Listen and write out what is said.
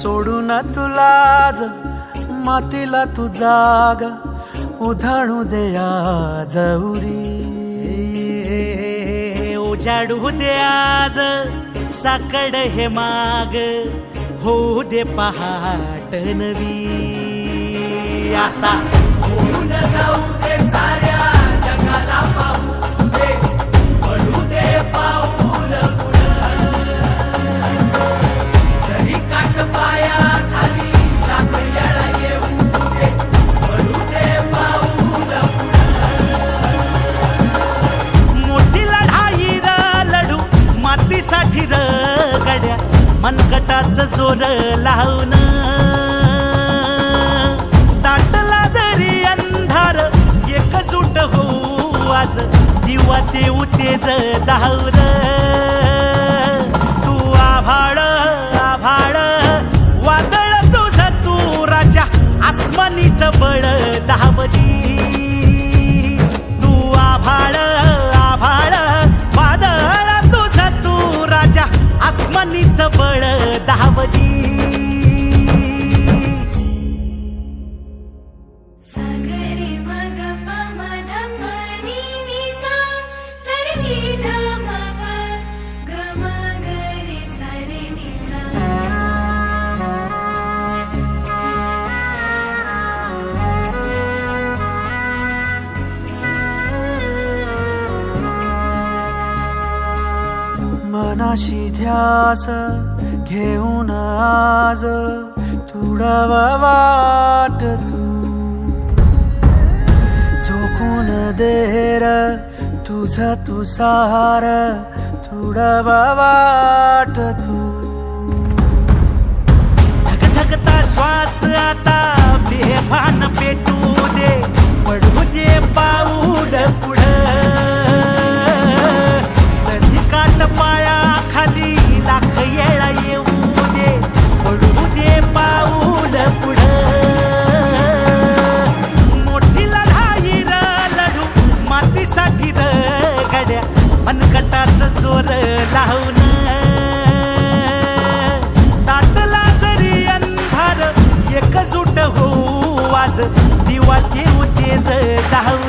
सोडून तुलाज मातीला तू जाग उधाणू दे आज उरी उजाडू दे आज साकड हे माग होऊ दे पहाट नवी आता होऊन जाऊ दे साऱ्या जगाला पाहू दे पडू दे पाऊल जरी काट पाया खाली लाख येळा येऊ दे पडू दे पाऊल मोठी लढाई र लढू मातीसाठी र गड्या मनगटाच जोर लावून दाटला जरी अंधार एकजूट होऊ आज दिवा देऊ तेज दावर तू आभाळ आभाळ वादळ तुझ तू राजा आसमानीच बळ दावली तू आभाळ आभाळ वादळ तुझ तू राजा आसमानीच बळ दावली मनाशी ध्यास घेऊन आज तुडावा वाट तू झोकून देर तुझ तू सार तुडावा वाट तू धगधगता श्वास आता बेभान पेटू दे पडू दे पाऊल पुढं सधी काट पाया खाली लाख येळा येऊ दे पडू दे पाऊल पुढं मोठी लढाई र लढू मातीसाठी र गड्या मनगटाच जोर लावून दाटला जरी अंधार एकजूट होऊ आज दिवा देऊ तेज दाऊ